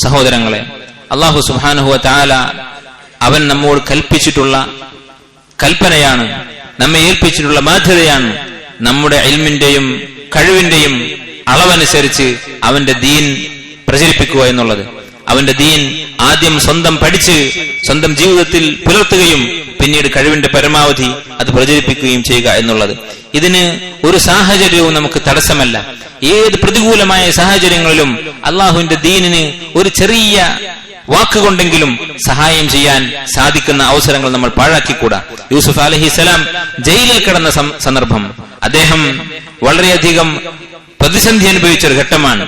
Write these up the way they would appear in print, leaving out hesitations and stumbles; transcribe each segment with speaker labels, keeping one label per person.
Speaker 1: സഹോദരങ്ങളെ, അല്ലാഹു സുബ്ഹാനഹു വ തആല അവൻ നമ്മോട് കൽപ്പിച്ചിട്ടുള്ള കൽപ്പനയാണ്, നമ്മെ ഏൽപ്പിച്ചിട്ടുള്ള ബാധ്യതയാണ് നമ്മുടെ ഇൽമിന്റെയും കഴിവിന്റെയും അളവനുസരിച്ച് അവന്റെ ദീൻ പ്രചരിപ്പിക്കുക എന്നുള്ളത്. അവന്റെ ദീൻ ആദ്യം സ്വന്തം പഠിച്ച് സ്വന്തം ജീവിതത്തിൽ പുലർത്തുകയും പിന്നീട് കഴിവിന്റെ പരമാവധി അത് പ്രചരിപ്പിക്കുകയും ചെയ്യുക എന്നുള്ളത്. ഇതിന് ഒരു സാഹചര്യവും നമുക്ക് തടസ്സമല്ല. ഏത് പ്രതികൂലമായ സാഹചര്യങ്ങളിലും അള്ളാഹുവിന്റെ ദീനിന് ഒരു ചെറിയ വാക്കുകൊണ്ടെങ്കിലും സഹായം ചെയ്യാൻ സാധിക്കുന്ന അവസരങ്ങൾ നമ്മൾ പാഴാക്കിക്കൂടാ. യൂസുഫ് അലൈഹിസ്സലാം ജയിലിൽ കിടന്ന സന്ദർഭം, അദ്ദേഹം വളരെയധികം പ്രതിസന്ധി അനുഭവിച്ചൊരു ഘട്ടമാണ്.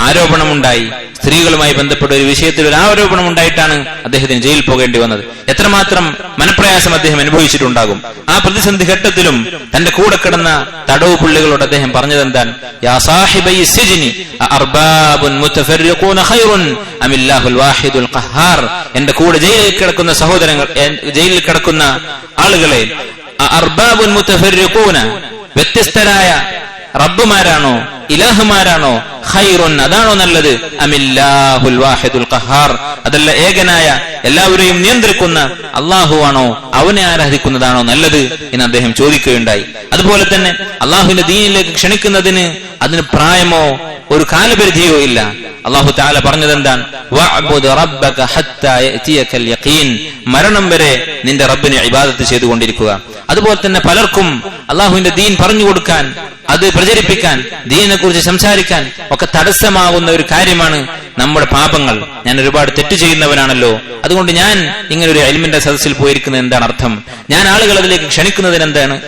Speaker 1: ആരോപണമുണ്ടായി, സ്ത്രീകളുമായി ബന്ധപ്പെട്ട ഒരു വിഷയത്തിൽ ഒരു ആരോപണം ഉണ്ടായിട്ടാണ് അദ്ദേഹത്തിന് ജയിലിൽ പോകേണ്ടി വന്നത്. എത്രമാത്രം മനപ്രയാസം അദ്ദേഹം അനുഭവിച്ചിട്ടുണ്ടാകും. ആ പ്രതിസന്ധി ഘട്ടത്തിലും തന്റെ കൂടെ കിടന്ന തടവ് പുള്ളികളോട് അദ്ദേഹം പറഞ്ഞതെന്താണ്? യാ സാഹിബൈ സിജ്നി അർബാബുൻ മുതഫർരിഖൂന ഖൈറുൻ അമില്ലാഹുൽ വാഹിദുൽ ഖഹാർ. എന്റെ കൂടെ ജയിലിൽ കിടക്കുന്ന സഹോദരങ്ങൾ, ജയിലിൽ കിടക്കുന്ന ആളുകളെ, അർബാബുൻ മുതഫർരിഖൂന, വ്യത്യസ്തരായ റബ്ബുമാരാണോ ഇലാഹുമാരാണോ, ഖൈറുൻ അതാണോ നല്ലത്, അമില്ലാഹുൽ വാഹിദുൽ ഖഹാർ അതല്ല ഏകനായ എല്ലാവരെയും നിയന്ത്രിക്കുന്ന അള്ളാഹുവാണോ, അവനെ ആരാധിക്കുന്നതാണോ നല്ലത് എന്ന് അദ്ദേഹം ചോദിക്കുകയുണ്ടായി. അതുപോലെ തന്നെ അള്ളാഹുവിന്റെ ദീനിലേക്ക് ക്ഷണിക്കുന്നതിന് അതിന് പ്രായമോ ഒരു കാലപരിധിയോ ഇല്ല. അള്ളാഹു തആല പറഞ്ഞതെന്താണ്? വഅബ്ദു റബ്ബക ഹത്താ യഅതിയകൽ യഖീൻ. മരണം വരെ നിന്റെ റബ്ബിനെ ഇബാദത്ത് ചെയ്തുകൊണ്ടിരിക്കുക. അതുപോലെ തന്നെ പലർക്കും അള്ളാഹുവിന്റെ ദീൻ പറഞ്ഞു കൊടുക്കാൻ, അത് പ്രചരിപ്പിക്കാൻ, ദീനിനെ കുറിച്ച് സംസാരിക്കാൻ ഒക്കെ തടസ്സമാകുന്ന ഒരു കാര്യമാണ് നമ്മുടെ പാപങ്ങൾ. ഞാൻ ഒരുപാട് തെറ്റ് ചെയ്യുന്നവനാണല്ലോ, അതുകൊണ്ട് ഞാൻ ഇങ്ങനെ ഒരു ഇൽമിന്റെ സദസ്സിൽ പോയിരിക്കുന്നത് എന്താണ് അർത്ഥം? ഞാൻ ആളുകൾ അതിലേക്ക് ക്ഷണിക്കുന്നതിന്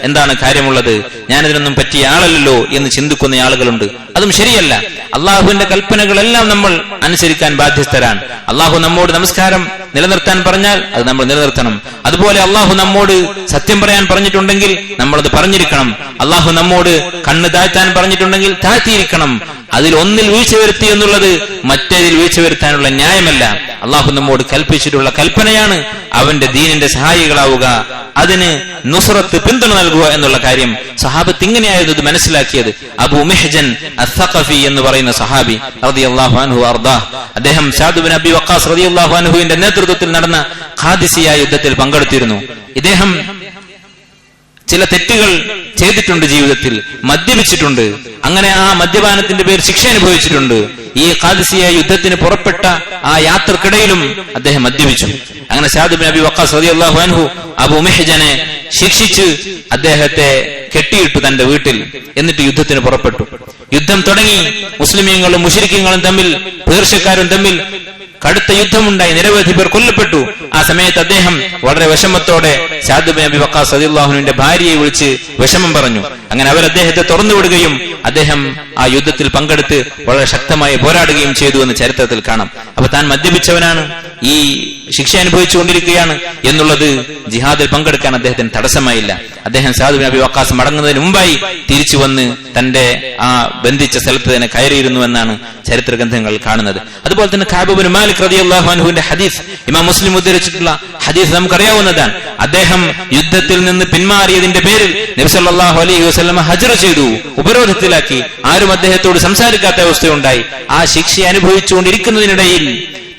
Speaker 1: എന്താണ് കാര്യമുള്ളത്? ഞാൻ ഇതിനൊന്നും പറ്റിയ ആളല്ലല്ലോ എന്ന് ചിന്തിക്കുന്ന ആളുകളുണ്ട്. അതും ശരിയല്ല. അള്ളാഹുവിന്റെ കൽപ്പനകളെല്ലാം നമ്മൾ അനുസരിക്കാൻ ബാധ്യസ്ഥരാണ്. അള്ളാഹു നമ്മോട് നമസ്കാരം നിലനിർത്താൻ പറഞ്ഞാൽ അത് നമ്മൾ നിലനിർത്തണം. അതുപോലെ അള്ളാഹു നമ്മോട് സത്യം പറയാൻ പറഞ്ഞിട്ടുണ്ടെങ്കിൽ നമ്മളത് പറഞ്ഞിരിക്കണം. അള്ളാഹു നമ്മോട് കണ്ണ് താഴ്ത്താൻ പറഞ്ഞിട്ടുണ്ടെങ്കിൽ താഴ്ത്തിയിരിക്കണം. അതിൽ ഒന്നിൽ വീഴ്ച വരുത്തി എന്നുള്ളത് മറ്റേതിൽ വീഴ്ച വരുത്താനുള്ള ന്യായമല്ല. അള്ളാഹു നമ്മോട് കൽപ്പിച്ചിട്ടുള്ള കൽപ്പനയാണ് അവന്റെ ദീനിന്റെ സഹായികളാവുക, അതിന് നുസ്രത്ത് പിന്തുണ നൽകുക എന്നുള്ള കാര്യം. സഹാബത്ത് ഇങ്ങനെയായിരുന്നു ഇത് മനസ്സിലാക്കിയത്. അബൂ മിഹ്ജൻ അസ്സഖഫി എന്ന് പറയുന്ന സഹാബി റളിയല്ലാഹു അൻഹു അർദാഹ്, അദ്ദേഹം സഅദ് ബിൻ അബി വഖാസ് റളിയല്ലാഹു അൻഹുവിന്റെ നേതൃത്വത്തിൽ നടന്ന ഖാദിസിയ യുദ്ധത്തിൽ പങ്കെടുത്തിരുന്നു. ഇദ്ദേഹം ചില തെറ്റുകൾ ചെയ്തിട്ടുണ്ട്, ജീവിതത്തിൽ മദ്യപിച്ചിട്ടുണ്ട്. അങ്ങനെ ആ മദ്യപാനത്തിന്റെ പേരിൽ ശിക്ഷ അനുഭവിച്ചിട്ടുണ്ട്. ഈ ഖാദിസിയ യുദ്ധത്തിന് പുറപ്പെട്ട ആ യാത്രക്കിടയിലും അദ്ദേഹം മദ്യപിച്ചു. അങ്ങനെ സഅദ് ബിൻ അബി വഖാസ് റളിയല്ലാഹു അൻഹു അബൂ മിഹ്ജനെ ശിക്ഷിച്ച് അദ്ദേഹത്തെ കെട്ടിയിട്ടു തന്റെ വീട്ടിൽ. എന്നിട്ട് യുദ്ധത്തിന് പുറപ്പെട്ടു. യുദ്ധം തുടങ്ങി. മുസ്ലിമീങ്ങളും മുശ്രിക്കീങ്ങളും തമ്മിൽ, പേർഷ്യക്കാരും തമ്മിൽ കടുത്ത യുദ്ധമുണ്ടായി. നിരവധി പേർ കൊല്ലപ്പെട്ടു. ആ സമയത്ത് അദ്ദേഹം വളരെ വിഷമത്തോടെ സഅദ് ബിൻ അബി വഖാസ് റളിയല്ലാഹു അൻഹുവിന്റെ ഭാര്യയെ വിളിച്ച് വിഷമം പറഞ്ഞു. അങ്ങനെ അവർ അദ്ദേഹത്തെ തുറന്നുവിടുകയും അദ്ദേഹം ആ യുദ്ധത്തിൽ പങ്കെടുത്ത് വളരെ ശക്തമായി പോരാടുകയും ചെയ്തു എന്ന് ചരിത്രത്തിൽ കാണാം. അപ്പൊ താൻ മദ്യപിച്ചവനാണ്, ഈ ശിക്ഷ അനുഭവിച്ചുകൊണ്ടിരിക്കുകയാണ് എന്നുള്ളത് ജിഹാദിൽ പങ്കെടുക്കാൻ അദ്ദേഹത്തിന് തടസ്സമായില്ല. അദ്ദേഹം സഅദ് ബിൻ അബി വഖാസ് മടങ്ങുന്നതിന് മുമ്പായി തിരിച്ചു വന്ന് തന്റെ ആ ബന്ധിച്ച സ്ഥലത്ത് തന്നെ കയറിയിരുന്നു എന്നാണ് ചരിത്ര ഗ്രന്ഥങ്ങൾ കാണുന്നത്. അതുപോലെ തന്നെ കഅബ് ബിൻ മാലിക് റളിയല്ലാഹു അൻഹുവിന്റെ ഹദീസ് ഇമാം മുസ്ലിം ഉദ്ധരിച്ചിട്ടുള്ള ഹദീസ് നമുക്കറിയാവുന്നതാണ്. അദ്ദേഹം യുദ്ധത്തിൽ നിന്ന് പിന്മാറിയതിന്റെ പേരിൽ നബി സല്ലല്ലാഹു അലൈഹി വസല്ലം ഹജ്ർ ചെയ്തു, ഉപരോധത്തിലാക്കി. ആരും അദ്ദേഹത്തോട് സംസാരിക്കാത്ത അവസ്ഥയുണ്ടായി. ആ ശിക്ഷ അനുഭവിച്ചുകൊണ്ടിരിക്കുന്നതിനിടയിൽ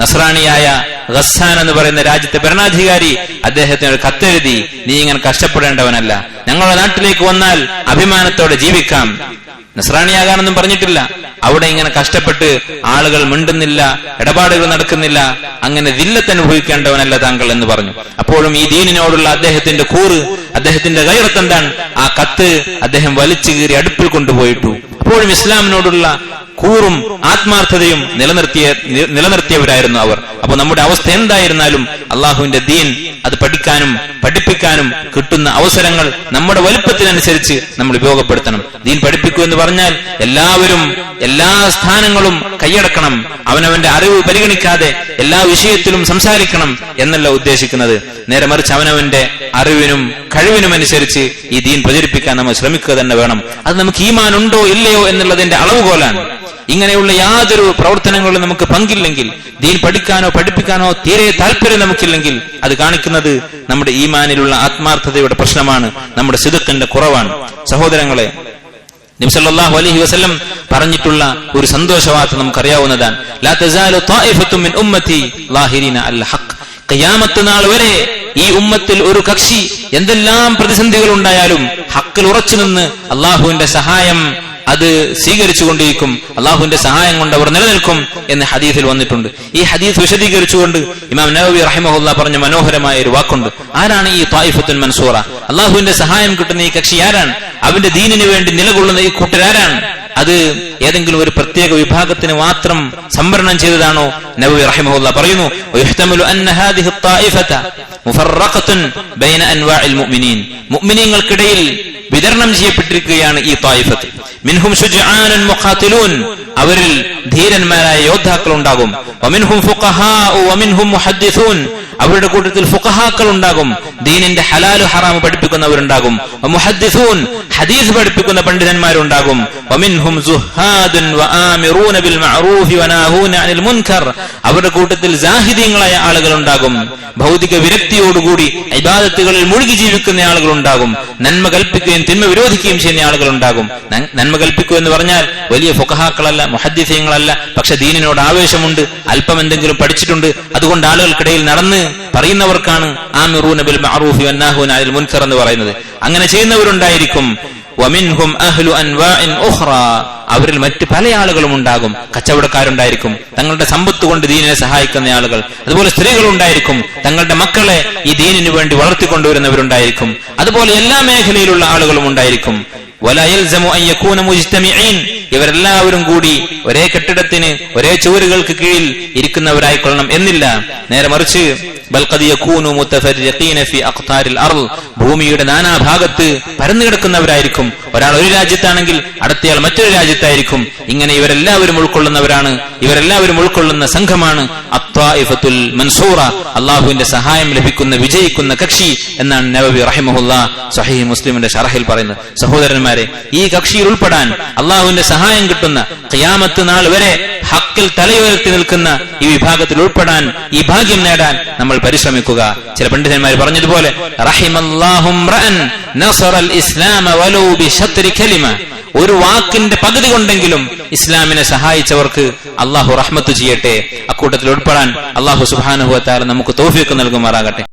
Speaker 1: നസ്രാണിയായ ഗസ്സാൻ എന്ന് പറയുന്ന രാജ്യത്തെ ഭരണാധികാരി അദ്ദേഹത്തിന് ഒരു കത്തെഴുതി, നീ ഇങ്ങനെ കഷ്ടപ്പെടേണ്ടവനല്ല, ഞങ്ങളുടെ നാട്ടിലേക്ക് വന്നാൽ അഭിമാനത്തോടെ ജീവിക്കാം. നസ്രാണിയാകാനൊന്നും പറഞ്ഞിട്ടില്ല. അവിടെ ഇങ്ങനെ കഷ്ടപ്പെട്ട് ആളുകൾ മിണ്ടുന്നില്ല, ഇടപാടുകൾ നടക്കുന്നില്ല, അങ്ങനെ ദില്ലത്ത് അനുഭവിക്കേണ്ടവനല്ല താങ്കൾ എന്ന് പറഞ്ഞു. അപ്പോഴും ഈ ദീനിനോടുള്ള അദ്ദേഹത്തിന്റെ കൂറ്, അദ്ദേഹത്തിന്റെ ഗൈറത്ത് എന്താണ്? ആ കത്ത് അദ്ദേഹം വലിച്ചു കീറി അടുപ്പിൽ കൊണ്ടുപോയിട്ടു. അപ്പോഴും ഇസ്ലാമിനോടുള്ള കൂറും ആത്മാർത്ഥതയും നിലനിർത്തിയവരായിരുന്നു അവർ. അപ്പൊ നമ്മുടെ അവസ്ഥ എന്തായിരുന്നാലും അള്ളാഹുവിന്റെ ദീൻ അത് പഠിക്കാനും പഠിപ്പിക്കാനും കിട്ടുന്ന അവസരങ്ങൾ നമ്മുടെ വലുപ്പത്തിനനുസരിച്ച് നമ്മൾ ഉപയോഗപ്പെടുത്തണം. ദീൻ പഠിപ്പിക്കൂ എന്ന് പറഞ്ഞാൽ എല്ലാവരും എല്ലാ സ്ഥാനങ്ങളും കൈയടക്കണം, അവനവന്റെ അറിവ് പരിഗണിക്കാതെ എല്ലാ വിഷയത്തിലും സംസാരിക്കണം എന്നല്ല ഉദ്ദേശിക്കുന്നത്. നേരെ മറിച്ച് അവനവന്റെ അറിവിനും കഴിവിനും അനുസരിച്ച് ഈ ദീൻ പ്രചരിപ്പിക്കാൻ നമ്മൾ ശ്രമിക്കുക തന്നെ വേണം. അത് നമുക്ക് ഈമാൻ ഉണ്ടോ ഇല്ലയോ എന്നുള്ളതിന്റെ അളവുകോലാണ്. ഇങ്ങനെയുള്ള യാതൊരു പ്രവർത്തനങ്ങളിലും നമുക്ക് പങ്കില്ലെങ്കിൽ, ദീൻ പഠിക്കാനോ പഠിപ്പിക്കാനോ തീരെ താല്പര്യം നമുക്കില്ലെങ്കിൽ, അത് കാണിക്കുന്നത് നമ്മുടെ ഈമാനിലുള്ള ആത്മാർത്ഥതയുടെ പ്രശ്നമാണ്, നമ്മുടെ സിദ്ഖിന്റെ കുറവാണ്. സഹോദരങ്ങളെ, നബി സല്ലല്ലാഹു അലൈഹി വസല്ലം പറഞ്ഞിട്ടുള്ള ഒരു സന്തോഷവാർത്ത നമുക്കറിയാവുന്നതാണ്. ലാ തസാലു ത്വായിഫത്തുൻ മിൻ ഉമ്മത്തി ളാഹിരീന അൽ ഹഖ്. ഖിയാമത്ത് നാൾ വരെ ഈ ഉമ്മത്തിൽ ഒരു കക്ഷി എന്തെല്ലാം പ്രതിസന്ധികൾ ഉണ്ടായാലും ഹക്കിൽ ഉറച്ചു നിന്ന് അള്ളാഹുവിന്റെ സഹായം അത് സ്വീകരിച്ചുകൊണ്ടിരിക്കും, അള്ളാഹുവിന്റെ സഹായം കൊണ്ട് അവർ നിലനിൽക്കും എന്ന് ഹദീസിൽ വന്നിട്ടുണ്ട്. ഈ ഹദീസ് വിശദീകരിച്ചുകൊണ്ട് ഇമാം നവവി റഹിമഹുല്ലാഹ് പറഞ്ഞ മനോഹരമായ ഒരു വാക്കുണ്ട്. ആരാണ് ഈ ത്വായിഫത്തുൻ മൻസൂറ? അള്ളാഹുവിന്റെ സഹായം കിട്ടുന്ന ഈ കക്ഷി ആരാണ്? അവന്റെ ദീനിന് വേണ്ടി നിലകൊള്ളുന്ന ഈ കൂട്ടരാരാണ്? അത് ഏതെങ്കിലും ഒരു പ്രത്യേക വിഭാഗത്തിന് മാത്രം സംവരണം ചെയ്തതാണോ? നവവി റഹിമഹുല്ലാഹ് പറയുന്നു, വയുഹ്തമലു അന്ന ഹാദിഹി ത്വായിഫത മുഫറഖത്തുൻ ബൈന അൻവാഇൽ മുഅ്മിനീൻ. മുഅ്മിനീങ്ങൾക്കിടയിൽ വിതരണം ചെയ്യപ്പെട്ടിരിക്കുകയാണ് ഈ ത്വായിഫത്ത്. മിൻഹും ശുജആനുൻ മുഖാതിലൂൻ, അവരിൽ ധീരന്മാരായ യോദ്ധാക്കൾ ഉണ്ടാകും. വമിൻഹും ഫുഖഹാഉ വമിൻഹും മുഹദ്ദിസൂൻ, അവരുടെ കൂട്ടത്തിൽ ഫുഖഹാക്കൾ ഉണ്ടാകും, ദീനിന്റെ ഹലാൽ ഹറാം പഠിപ്പിക്കുന്നവരുണ്ടാകും. മുഹദ്ദിസൂൻ, ഹദീസ് പഠിപ്പിക്കുന്ന പണ്ഡിതന്മാരുണ്ടാകും. വമിൻഹും സുഹാദുൻ വആമിറൂന ബിൽ മഅറൂഫി വനാഹൂന അനിൽ മുൻകർ, അവരുടെ കൂട്ടത്തിൽ സാഹിദീങ്ങളായ ആളുകൾ ഉണ്ടാകും. ഭൗതിക വിരക്തിയോടുകൂടി ഇബാദത്തുകളിൽ മുഴുകി ജീവിക്കുന്ന ആളുകൾ ഉണ്ടാകും. നന്മ കൽപ്പിക്കുകയും തിന്മ വിരോധിക്കുകയും ചെയ്യുന്ന ആളുകൾ ഉണ്ടാകും. നന്മ കൽപ്പിക്കുക എന്ന് പറഞ്ഞാൽ വലിയ ഫുഖഹാക്കളല്ല, മുഹദ്ദിസീങ്ങളല്ല, പക്ഷെ ദീനിനോട് ആവേശമുണ്ട്, അല്പം എന്തെങ്കിലും പഠിച്ചിട്ടുണ്ട്. അതുകൊണ്ട് ആളുകൾക്കിടയിൽ നടന്ന് പറയുന്നവർക്കാണ് ആമിറൂന ബിൽ മഅറൂഫി വന്നാഹൂന അനിൽ മുൻകർ എന്ന് പറയുന്നത്. അങ്ങനെ ചെയ്യുന്നവരുണ്ടായിരിക്കും. വമിൻഹും അഹ്ലു അൻവാഇൻ ഉഖ്റ, അവരിൽ മറ്റ് പല ആളുകളും ഉണ്ടാകും. കച്ചവടക്കാരുണ്ടായിരിക്കും, തങ്ങളുടെ സമ്പത്ത് കൊണ്ട് ദീനിനെ സഹായിക്കുന്ന ആളുകൾ. അതുപോലെ സ്ത്രീകളുണ്ടായിരിക്കും, തങ്ങളുടെ മക്കളെ ഈ ദീനിനു വേണ്ടി വളർത്തിക്കൊണ്ടുവരുന്നവരുണ്ടായിരിക്കും. അതുപോലെ എല്ലാ മേഖലയിലുള്ള ആളുകളും ഉണ്ടായിരിക്കും. വലാ യൽസമു അൻ യകൂന മുജ്തമിഈൻ, ഇവരെല്ലാവരും കൂടി ഒരേ കെട്ടിടത്തിന് ഒരേ ചുവരുകൾക്ക് കീഴിൽ ഇരിക്കുന്നവരായിക്കൊള്ളണം എന്നില്ല. നേരെ മറിച്ച് ബൽ ഖദ് യകൂനു മുതഫർരിഖീന ഫീ അഖ്താരിൽ അർള്, ഭൂമിയുടെ നാനാഭാഗത്ത് പരന്നു കിടക്കുന്നവരായിരിക്കും. ഒരാൾ ഒരു രാജ്യത്താണെങ്കിൽ അടുത്തയാൾ മറ്റൊരു രാജ്യത്തായിരിക്കും. ഇങ്ങനെ ഇവരെല്ലാവരും ഉൾക്കൊള്ളുന്നവരാണ്, ഇവരെല്ലാവരും ഉൾക്കൊള്ളുന്ന സംഘമാണ് അത്വായിഫത്തുൽ മൻസൂറ, അള്ളാഹുവിന്റെ സഹായം ലഭിക്കുന്ന വിജയിക്കുന്ന കക്ഷി എന്നാണ് നവവി റഹിമഹുല്ലാഹ് സ്വഹീഹ് മുസ്ലിമിന്റെ ഷറഹിൽ പറയുന്നത്. സഹോദരന്മാരെ, ഈ കക്ഷിയിൽ ഉൾപ്പെടാൻ, അള്ളാഹുവിന്റെ സഹായം കിട്ടുന്ന ഖിയാമത്ത് നാൾ വരെ ഹക്കിൽ തലയുയർത്തി നിൽക്കുന്ന ഈ വിഭാഗത്തിൽ ഉൾപ്പെടാൻ, ഈ ഭാഗ്യം നേടാൻ നമ്മൾ പരിശ്രമിക്കുക. ചില പണ്ഡിതന്മാർ പറഞ്ഞതുപോലെ റഹിമല്ലാഹു റഅൻ നസറൽ ഇസ്ലാമ വലൗ ബിശത്രി കലിമ, ഒരു വാക്കിന്റെ പകുതി കൊണ്ടെങ്കിലും ഇസ്ലാമിനെ സഹായിച്ചവർക്ക് അള്ളാഹു റഹ്മത്ത് ചെയ്യട്ടെ. അക്കൂട്ടത്തിൽ ഉൾപ്പെടാൻ അള്ളാഹു സുബ്ഹാനഹു വ തആല നമുക്ക് തൗഫീഖ് നൽകുമാറാകട്ടെ.